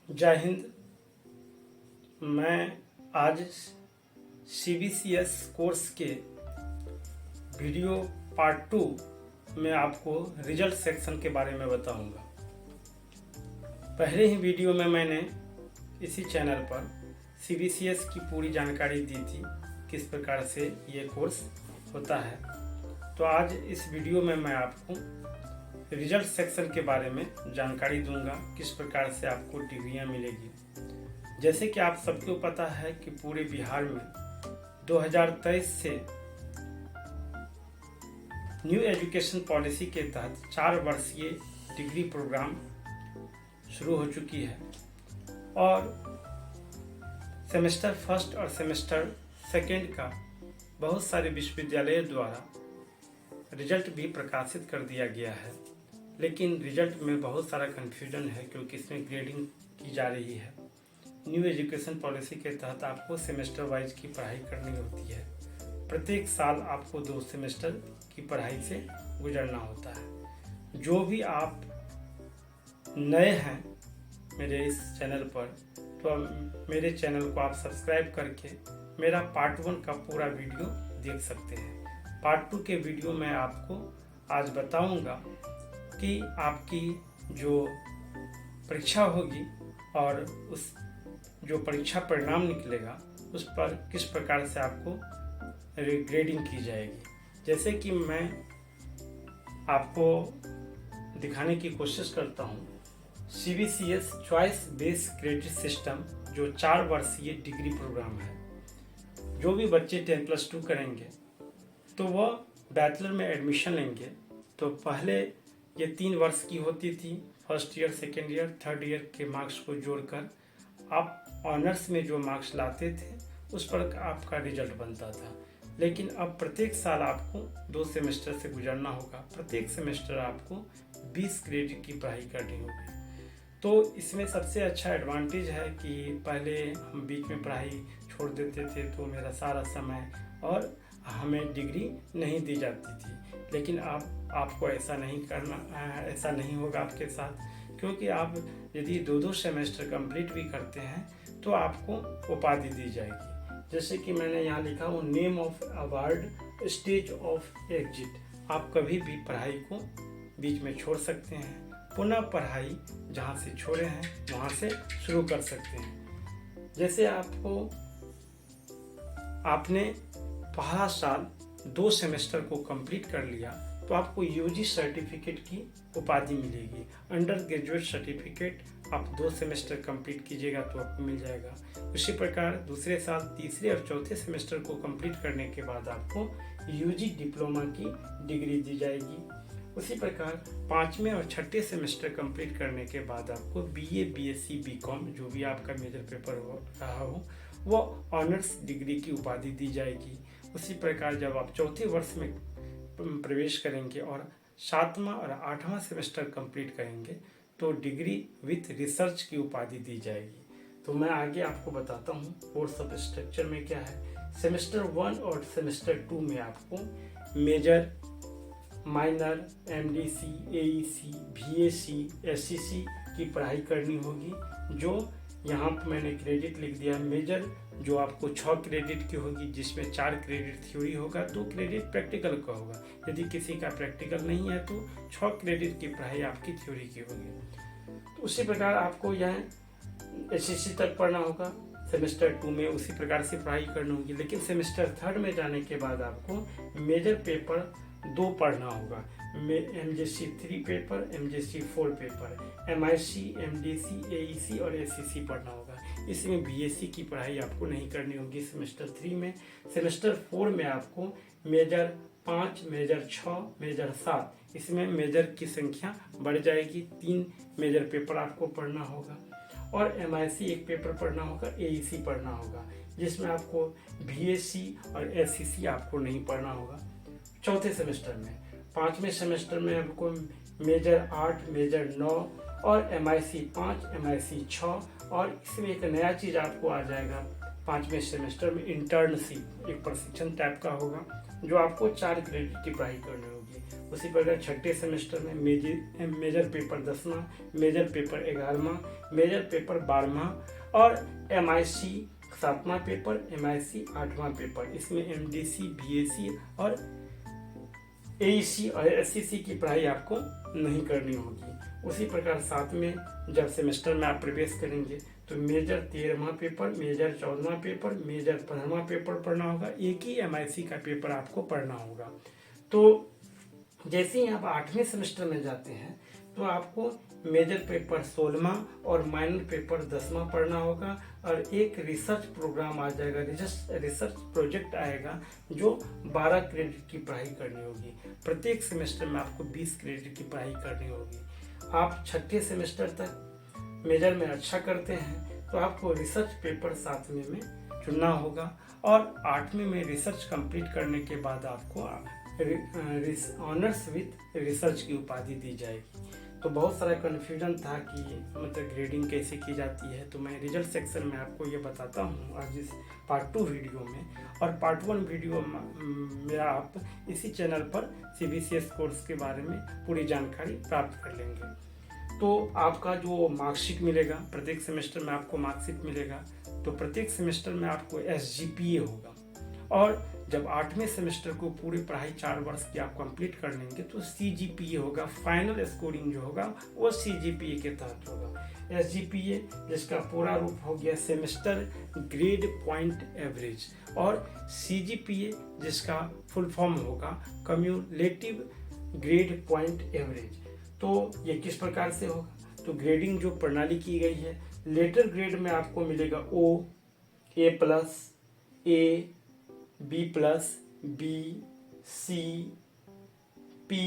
जय हिंद। मैं आज CBCS कोर्स के वीडियो पार्ट 2 में आपको रिजल्ट सेक्शन के बारे में बताऊंगा। पहले ही वीडियो में मैंने इसी चैनल पर CBCS की पूरी जानकारी दी थी, किस प्रकार से ये कोर्स होता है। तो आज इस वीडियो में मैं आपको रिजल्ट सेक्शन के बारे में जानकारी दूंगा, किस प्रकार से आपको डिग्रियां मिलेगी। जैसे कि आप सबको पता है कि पूरे बिहार में 2023 से न्यू एजुकेशन पॉलिसी के तहत 4 वर्षीय डिग्री प्रोग्राम शुरू हो चुकी है और सेमेस्टर फर्स्ट और सेमेस्टर सेकेंड का बहुत सारे विश्वविद्यालयों द्वारा रिजल्ट भी प्रकाशित कर दिया गया है। लेकिन रिजल्ट में बहुत सारा कन्फ्यूजन है, क्योंकि इसमें ग्रेडिंग की जा रही है। न्यू एजुकेशन पॉलिसी के तहत आपको सेमेस्टर वाइज की पढ़ाई करनी होती है। प्रत्येक साल आपको 2 सेमेस्टर की पढ़ाई से गुजरना होता है। जो भी आप नए हैं मेरे इस चैनल पर, तो मेरे चैनल को आप सब्सक्राइब करके मेरा पार्ट 1 का पूरा वीडियो देख सकते हैं। पार्ट 2 के वीडियो में आपको आज बताऊंगा कि आपकी जो परीक्षा होगी और उस जो परीक्षा परिणाम निकलेगा उस पर किस प्रकार से आपको ग्रेडिंग की जाएगी। जैसे कि मैं आपको दिखाने की कोशिश करता हूँ, CBCS choice based credit system जो 4 वर्षीय डिग्री प्रोग्राम है। जो भी बच्चे 10+2 करेंगे तो वह बैचलर में एडमिशन लेंगे। तो पहले ये 3 वर्ष की होती थी, first year, second year, third year के मार्क्स को जोड़कर आप ऑनर्स में जो मार्क्स लाते थे उस पर आपका रिजल्ट बनता था। लेकिन अब प्रत्येक साल आपको 2 सेमेस्टर से गुजरना होगा। प्रत्येक सेमेस्टर आपको 20 क्रेडिट की पढ़ाई करनी होगी। तो इसमें सबसे अच्छा एडवांटेज है कि पहले हम बीच में पढ़ाई छोड़ देते थे तो मेरा सारा समय और हमें डिग्री नहीं दी जाती थी। लेकिन आपको ऐसा नहीं करना, ऐसा नहीं होगा आपके साथ, क्योंकि आप यदि 2 सेमेस्टर कंप्लीट भी करते हैं तो आपको उपाधि दी जाएगी। जैसे कि मैंने यहाँ लिखा हूँ, name of award, stage of exit. आप कभी भी पढ़ाई को बीच में छोड़ सकते हैं, पुनः पढ़ाई जहाँ से छोड़े हैं वहाँ से शुरू कर सकते हैं। जैसे आपने पहला साल 2 सेमेस्टर को कंप्लीट कर लिया तो आपको UG सर्टिफिकेट की उपाधि मिलेगी। अंडर ग्रेजुएट सर्टिफिकेट आप 2 सेमेस्टर कंप्लीट कीजिएगा तो आपको मिल जाएगा। उसी प्रकार दूसरे साल तीसरे और चौथे सेमेस्टर को कंप्लीट करने के बाद आपको UG डिप्लोमा की डिग्री दी जाएगी। उसी प्रकार 5वें और 6ठे सेमेस्टर कंप्लीट करने के बाद आपको BA, BSc, BCom जो भी आपका मेजर पेपर हो रहा हो वो ऑनर्स डिग्री की उपाधि दी जाएगी। उसी प्रकार जब आप चौथे वर्ष में प्रवेश करेंगे और 7वां और 8वां सेमेस्टर कंप्लीट करेंगे तो डिग्री विथ रिसर्च की उपाधि दी जाएगी। तो मैं आगे आपको बताता हूँ कोर्स ऑफ स्ट्रक्चर में क्या है। सेमेस्टर 1 और सेमेस्टर 2 में आपको major, minor, MDC, AEC, VAC, SCC की पढ़ाई करनी होगी। जो यहाँ पर मैंने क्रेडिट लिख दिया। मेजर जो आपको 6 क्रेडिट की होगी, जिसमें 4 क्रेडिट थ्योरी होगा, 2 क्रेडिट प्रैक्टिकल का होगा। यदि किसी का प्रैक्टिकल नहीं है तो 6 क्रेडिट की पढ़ाई आपकी थ्योरी की होगी। तो उसी प्रकार आपको यहाँ SCC तक पढ़ना होगा। सेमेस्टर 2 में उसी प्रकार से पढ़ाई करनी होगी। लेकिन सेमेस्टर 3 में जाने के बाद आपको मेजर पेपर 2 पढ़ना होगा। MJC 3 paper, MJC 4 paper, MIC, MDC, AEC और SCC पढ़ना होगा। इसमें BSc की पढ़ाई आपको नहीं करनी होगी सेमेस्टर 3 में। सेमेस्टर 4 में आपको मेजर 5, मेजर 6, मेजर 7, इसमें मेजर की संख्या बढ़ जाएगी। 3 मेजर पेपर आपको पढ़ना होगा और MIC 1 पेपर पढ़ना होगा, AEC पढ़ना होगा, जिसमें आपको VAC और SCC आपको नहीं पढ़ना होगा। चौथे सेमेस्टर में 5वें सेमेस्टर में आपको मेजर 8, मेजर 9 और MIC 5, MIC 6 और इसमें एक नया चीज़ आपको आ जाएगा 5वें सेमेस्टर में, इंटर्नशिप। एक प्रशिक्षण टाइप का होगा जो आपको 4 क्रेडिट की पढ़ाई करनी होगी। उसी प्रकार छठे सेमेस्टर में मेजर पेपर 10वां, मेजर पेपर 11वां, मेजर पेपर 12वां और MIC 7वां पेपर, MIC 8वां पेपर। इसमें MDC, BAC और AEC और SCC की पढ़ाई आपको नहीं करनी होगी। उसी प्रकार साथ में जब सेमेस्टर में आप प्रवेश करेंगे तो मेजर 13वां पेपर, मेजर 14वां पेपर, मेजर 15वां पेपर पढ़ना होगा। एक ही MIC का पेपर आपको पढ़ना होगा। तो जैसे ही आप 8वें सेमेस्टर में जाते हैं तो आपको मेजर पेपर 16वां और माइनर पेपर 10वां पढ़ना होगा और एक रिसर्च प्रोग्राम आ जाएगा, रिसर्च प्रोजेक्ट आएगा जो 12 क्रेडिट की पढ़ाई करनी होगी। प्रत्येक सेमेस्टर में आपको 20 क्रेडिट की पढ़ाई करनी होगी। आप छठे सेमेस्टर तक मेजर में अच्छा करते हैं तो आपको रिसर्च पेपर 7वें में चुनना होगा और 8वें में रिसर्च कंप्लीट करने के बाद आपको ऑनर्स विथ रिसर्च की उपाधि दी जाएगी। तो बहुत सारा कन्फ्यूजन था कि मतलब ग्रेडिंग कैसे की जाती है, तो मैं रिजल्ट सेक्शन में आपको ये बताता हूँ आज इस पार्ट 2 वीडियो में। और पार्ट 1 वीडियो मेरा आप इसी चैनल पर CBCS कोर्स के बारे में पूरी जानकारी प्राप्त कर लेंगे। तो आपका जो मार्कशीट मिलेगा, प्रत्येक सेमेस्टर में आपको मार्कशीट मिलेगा। तो प्रत्येक सेमेस्टर में आपको SGPA होगा और जब 8वें सेमेस्टर को पूरी पढ़ाई 4 वर्ष की आप कंप्लीट कर लेंगे तो CGPA होगा। फाइनल स्कोरिंग जो होगा वो CGPA के तहत होगा। SGPA जिसका पूरा रूप हो गया सेमेस्टर ग्रेड पॉइंट एवरेज और CGPA जिसका फुल फॉर्म होगा कम्युलेटिव ग्रेड पॉइंट एवरेज। तो ये किस प्रकार से होगा, तो ग्रेडिंग जो प्रणाली की गई है, लेटर ग्रेड में आपको मिलेगा O, A+, A, B+, B, C, P,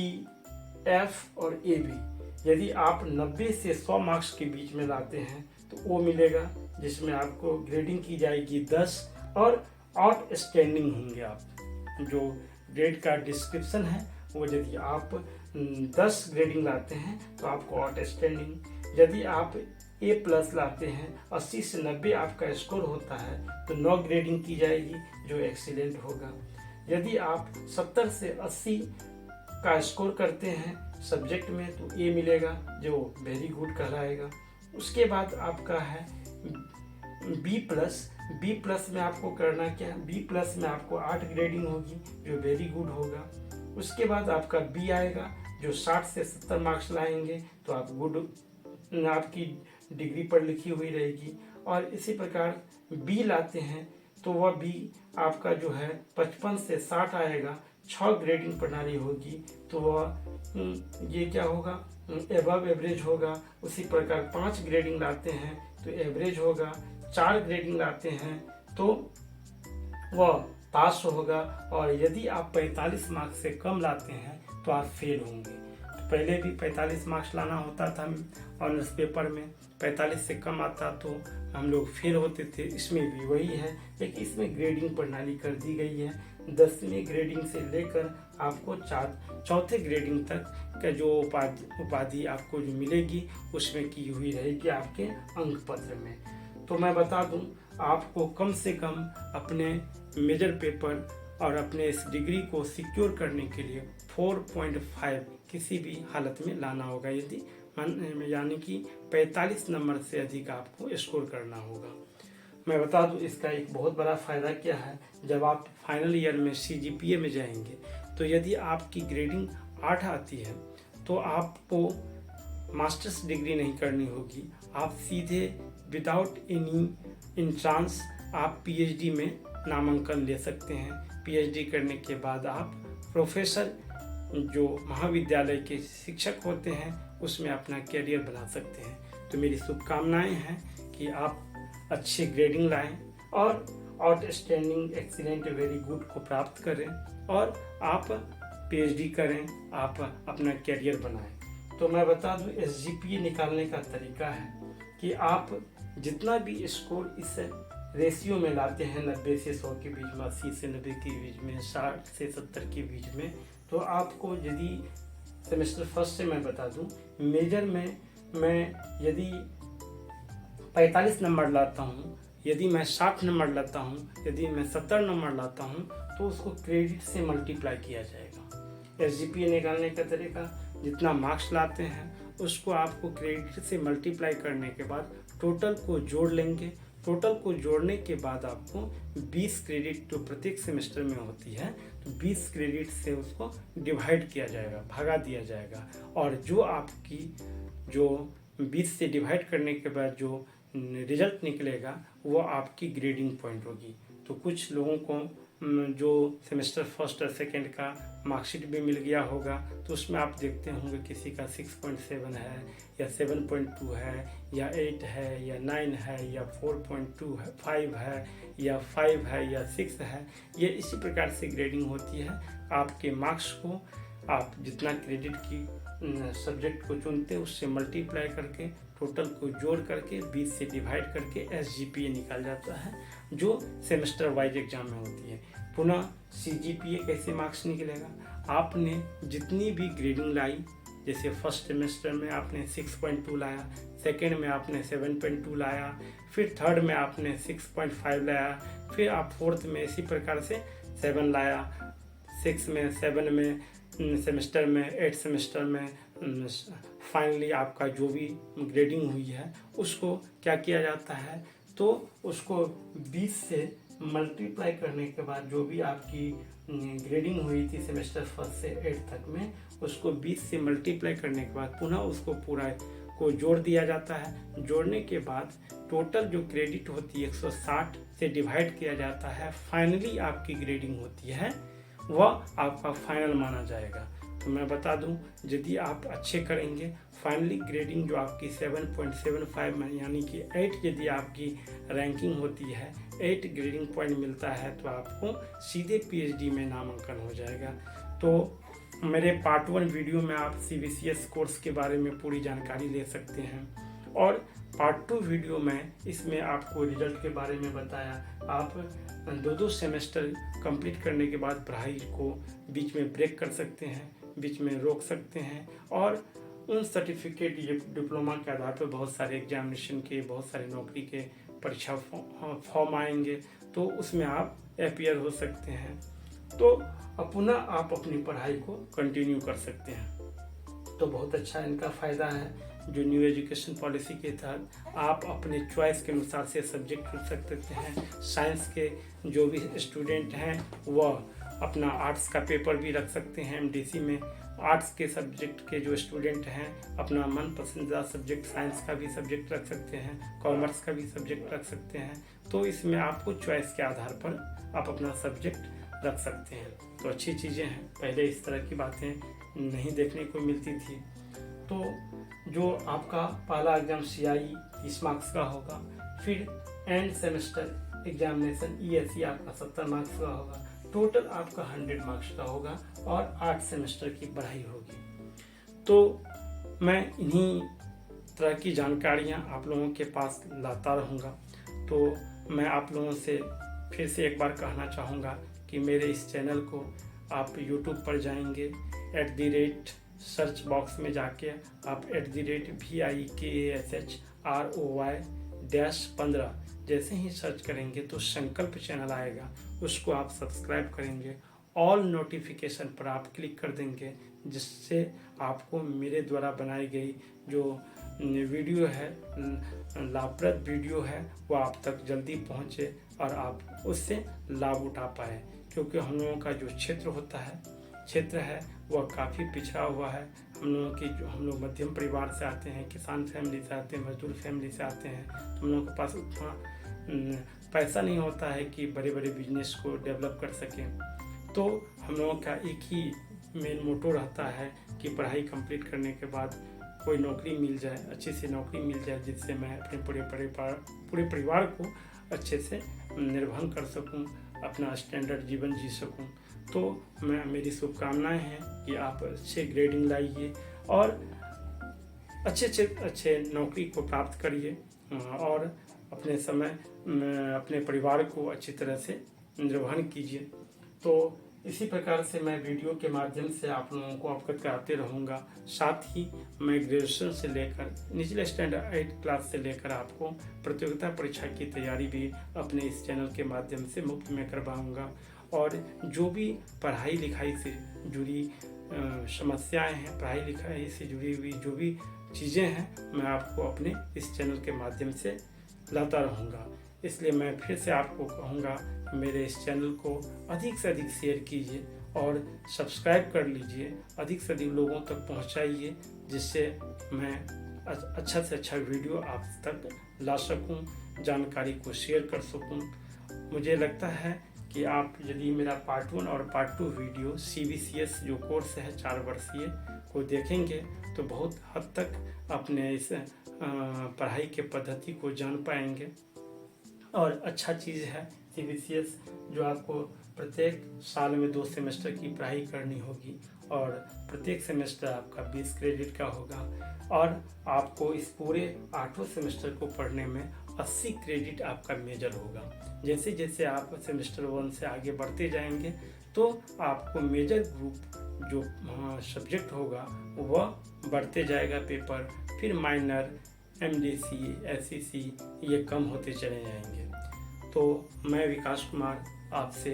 F और AB। यदि आप 90 से 100 मार्क्स के बीच में लाते हैं तो O मिलेगा, जिसमें आपको ग्रेडिंग की जाएगी 10 और आउटस्टैंडिंग होंगे आप। जो ग्रेड का डिस्क्रिप्शन है वो यदि आप 10 ग्रेडिंग लाते हैं तो आपको आउटस्टैंडिंग, यदि आप A+ लाते हैं 80 से 90 आपका स्कोर होता है तो 9 ग्रेडिंग की जाएगी जो एक्सीलेंट होगा। यदि आप 70 से 80 का स्कोर करते हैं सब्जेक्ट में तो A मिलेगा जो वेरी गुड कहलाएगा। उसके बाद आपका है B+ में आपको करना क्या है, B+ में आपको 8 ग्रेडिंग होगी जो वेरी गुड होगा। उसके बाद आपका B आएगा जो 60 से 70 मार्क्स लाएंगे तो आप गुड, आपकी डिग्री पर लिखी हुई रहेगी। और इसी प्रकार B लाते हैं तो वह B आपका जो है 55 से 60 आएगा, 6 ग्रेडिंग प्रणाली होगी तो वह ये क्या होगा, एबव एवरेज होगा। उसी प्रकार 5 ग्रेडिंग लाते हैं तो एवरेज होगा, 4 ग्रेडिंग लाते हैं तो वह पास होगा और यदि आप 45 मार्क्स से कम लाते हैं तो आप फेल होंगे। तो पहले भी 45 मार्क्स लाना होता था ऑनर्स पेपर में, 45 से कम आता तो हम लोग फेल होते थे। इसमें भी वही है, लेकिन इसमें ग्रेडिंग प्रणाली कर दी गई है। 10वीं ग्रेडिंग से लेकर आपको चौथे ग्रेडिंग तक का जो उपाधि आपको जो मिलेगी उसमें की हुई रहेगी आपके अंक पत्र में। तो मैं बता दूं, आपको कम से कम अपने मेजर पेपर और अपने इस डिग्री को सिक्योर करने के लिए 4.5 किसी भी हालत में लाना होगा, यदि यानी कि 45 नंबर से अधिक आपको स्कोर करना होगा। मैं बता दूं, इसका एक बहुत बड़ा फायदा क्या है, जब आप फाइनल ईयर में CGPA में जाएंगे तो यदि आपकी ग्रेडिंग 8 आती है तो आपको मास्टर्स डिग्री नहीं करनी होगी, आप सीधे विदाउट एनी इंट्रांस आप PhD में नामांकन ले सकते हैं। PhD करने के बाद आप प्रोफेसर जो महाविद्यालय के शिक्षक होते हैं उसमें अपना कैरियर बना सकते हैं। तो मेरी शुभकामनाएं हैं कि आप अच्छी ग्रेडिंग लाएं और आउटस्टैंडिंग, एक्सीलेंट, वेरी गुड को प्राप्त करें और आप PhD करें, आप अपना कैरियर बनाएं। तो मैं बता दूं, SGPA निकालने का तरीका है कि आप जितना भी स्कोर इस रेशियो में लाते हैं 90 से 100 के बीच में, 80 से 90 के बीच में, 60 से 70 के बीच में, तो आपको यदि सेमेस्टर फर्स्ट से मैं बता दूं, मेजर में मैं यदि 45 नंबर लाता हूं, यदि मैं 60 नंबर लाता हूं, यदि मैं 70 नंबर लाता हूं तो उसको क्रेडिट से मल्टीप्लाई किया जाएगा। SGPA निकालने का तरीका, जितना मार्क्स लाते हैं उसको आपको क्रेडिट से मल्टीप्लाई करने के बाद टोटल को जोड़ लेंगे। टोटल को जोड़ने के बाद आपको 20 क्रेडिट जो प्रत्येक सेमेस्टर में होती है, तो 20 क्रेडिट से उसको डिवाइड किया जाएगा, भगा दिया जाएगा। और जो आपकी जो 20 से डिवाइड करने के बाद जो रिजल्ट निकलेगा वो आपकी ग्रेडिंग पॉइंट होगी। तो कुछ लोगों को जो सेमेस्टर फर्स्ट और सेकेंड का मार्कशीट भी मिल गया होगा, तो उसमें आप देखते होंगे किसी का 6.7 है या 7.2 है या 8 है या 9 है या 4.2 है, 5 है या 5 है या 6 है। ये इसी प्रकार से ग्रेडिंग होती है। आपके मार्क्स को आप जितना क्रेडिट की सब्जेक्ट को चुनते हैं उससे मल्टीप्लाई करके टोटल को जोड़ करके 20 से डिवाइड करके SGPA निकाल जाता है, जो सेमेस्टर वाइज एग्जाम में होती है। पुनः CGPA कैसे मार्क्स निकलेगा, आपने जितनी भी ग्रेडिंग लाई, जैसे फर्स्ट सेमेस्टर में आपने 6.2 लाया, सेकेंड में आपने 7.2 लाया, फिर थर्ड में आपने 6.5 लाया, फिर आप फोर्थ में इसी प्रकार से 7 लाया, 6 में, 7 में सेमेस्टर में, 8 सेमेस्टर में, फाइनली आपका जो भी ग्रेडिंग हुई है उसको क्या किया जाता है, तो उसको 20 से मल्टीप्लाई करने के बाद जो भी आपकी ग्रेडिंग हुई थी सेमेस्टर फर्स्ट से 8 तक में, उसको 20 से मल्टीप्लाई करने के बाद पुनः उसको पूरा को जोड़ दिया जाता है। जोड़ने के बाद टोटल जो क्रेडिट होती है 160 से डिवाइड किया जाता है। फाइनली आपकी ग्रेडिंग होती है, वह आपका फाइनल माना जाएगा। तो मैं बता दूं, यदि आप अच्छे करेंगे, फाइनली ग्रेडिंग जो आपकी 7.75 में यानी कि 8 यदि आपकी रैंकिंग होती है, 8 ग्रेडिंग पॉइंट मिलता है, तो आपको सीधे PhD में नामांकन हो जाएगा। तो मेरे पार्ट 1 वीडियो में आप CBCS कोर्स के बारे में पूरी जानकारी ले सकते हैं, और पार्ट 2 वीडियो में इसमें आपको रिजल्ट के बारे में बताया। आप 2 सेमेस्टर कंप्लीट करने के बाद पढ़ाई को बीच में ब्रेक कर सकते हैं, बीच में रोक सकते हैं, और उन सर्टिफिकेट डिप्लोमा के आधार पर बहुत सारे एग्जामिनेशन के, बहुत सारे नौकरी के परीक्षा फॉर्म आएंगे, तो उसमें आप अपीयर हो सकते हैं। तो पुनः आप अपनी पढ़ाई को कंटिन्यू कर सकते हैं। तो बहुत अच्छा इनका फ़ायदा है। जो न्यू एजुकेशन पॉलिसी के तहत आप अपने चॉइस के अनुसार से सब्जेक्ट चुन सकते हैं। साइंस के जो भी स्टूडेंट हैं वह अपना आर्ट्स का पेपर भी रख सकते हैं MDC में। आर्ट्स के सब्जेक्ट के जो स्टूडेंट हैं अपना मन पसंदीदा सब्जेक्ट साइंस का भी सब्जेक्ट रख सकते हैं, कॉमर्स का भी सब्जेक्ट रख सकते हैं। तो इसमें आपको चॉइस के आधार पर आप अपना सब्जेक्ट रख सकते हैं। तो अच्छी चीज़ें हैं, पहले इस तरह की बातें नहीं देखने को मिलती थी। तो जो आपका पहला एग्जाम CIE 30 मार्क्स का होगा, फिर एंड सेमेस्टर एग्जामिनेशन ESE आपका 70 मार्क्स का होगा, टोटल आपका 100 मार्क्स का होगा, और 8 सेमेस्टर की पढ़ाई होगी। तो मैं इन्हीं तरह की जानकारियाँ आप लोगों के पास लाता रहूँगा। तो मैं आप लोगों से फिर से एक बार कहना चाहूँगा कि मेरे इस चैनल को आप YouTube पर जाएंगे, सर्च बॉक्स में जाके आप @VIKASHROY-15 जैसे ही सर्च करेंगे तो संकल्प चैनल आएगा, उसको आप सब्सक्राइब करेंगे, ऑल नोटिफिकेशन पर आप क्लिक कर देंगे, जिससे आपको मेरे द्वारा बनाई गई जो वीडियो है, लाभप्रद वीडियो है, वो आप तक जल्दी पहुंचे और आप उससे लाभ उठा पाए। क्योंकि हम लोगों का जो क्षेत्र है वह काफ़ी पिछड़ा हुआ है। हम लोग मध्यम परिवार से आते हैं, किसान फैमिली से आते हैं, मजदूर फैमिली से आते हैं। तो हम लोगों के पास उतना पैसा नहीं होता है कि बड़े बड़े बिजनेस को डेवलप कर सकें। तो हम लोगों का एक ही मेन मोटो रहता है कि पढ़ाई कंप्लीट करने के बाद कोई नौकरी मिल जाए, अच्छी सी नौकरी मिल जाए, जिससे मैं अपने पूरे परिवार को अच्छे से निर्वहन कर सकूं, अपना स्टैंडर्ड जीवन जी सकूं। तो मेरी शुभकामनाएं हैं कि आप अच्छे ग्रेडिंग लाइए और अच्छे नौकरी को प्राप्त करिए, और अपने परिवार को अच्छी तरह से निर्वहन कीजिए। तो इसी प्रकार से मैं वीडियो के माध्यम से आप लोगों को अवगत कराते रहूँगा। साथ ही मैं ग्रेजुएशन से लेकर निचले स्टैंडर्ड 8 क्लास से लेकर आपको प्रतियोगिता परीक्षा की तैयारी भी अपने इस चैनल के माध्यम से मुफ्त में करवाऊँगा। और जो भी पढ़ाई लिखाई से जुड़ी समस्याएं हैं, पढ़ाई लिखाई से जुड़ी हुई जो भी चीज़ें हैं, मैं आपको अपने इस चैनल के माध्यम से लाता रहूँगा। इसलिए मैं फिर से आपको कहूँगा कि मेरे इस चैनल को अधिक से अधिक शेयर कीजिए और सब्सक्राइब कर लीजिए, अधिक से अधिक लोगों तक पहुँचाइए, जिससे मैं अच्छा से अच्छा वीडियो आप तक ला सकूं, जानकारी को शेयर कर सकूं। मुझे लगता है कि आप यदि मेरा पार्ट 1 और पार्ट 2 वीडियो CBCS जो कोर्स है 4 वर्षीय को देखेंगे तो बहुत हद तक अपने इस पढ़ाई के पद्धति को जान पाएंगे। और अच्छा चीज़ है CBCS, जो आपको प्रत्येक साल में 2 सेमेस्टर की पढ़ाई करनी होगी और प्रत्येक सेमेस्टर आपका 20 क्रेडिट का होगा और आपको इस पूरे 8 सेमेस्टर को पढ़ने में 80 क्रेडिट आपका मेजर होगा। जैसे जैसे आप सेमेस्टर 1 से आगे बढ़ते जाएंगे तो आपको मेजर ग्रुप जो सब्जेक्ट होगा वह बढ़ते जाएगा पेपर, फिर माइनर, MDC, SEC ये कम होते चले जाएंगे। तो मैं विकास कुमार आपसे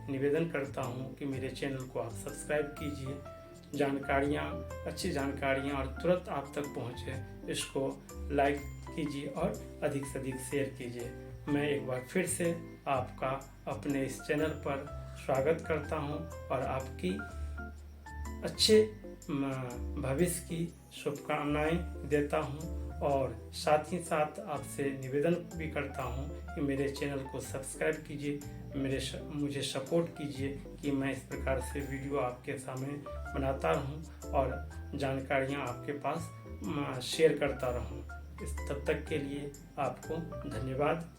निवेदन करता हूँ कि मेरे चैनल को आप सब्सक्राइब कीजिए, जानकारियाँ, अच्छी जानकारियाँ और तुरंत आप तक पहुँचे इसको लाइक कीजिए और अधिक से अधिक शेयर कीजिए। मैं एक बार फिर से आपका अपने इस चैनल पर स्वागत करता हूँ और आपकी अच्छे भविष्य की शुभकामनाएं देता हूँ और साथ ही साथ आपसे निवेदन भी करता हूँ कि मेरे चैनल को सब्सक्राइब कीजिए, मुझे सपोर्ट कीजिए कि मैं इस प्रकार से वीडियो आपके सामने बनाता रहूँ और जानकारियाँ आपके पास शेयर करता रहूँ। तब तक के लिए आपको धन्यवाद।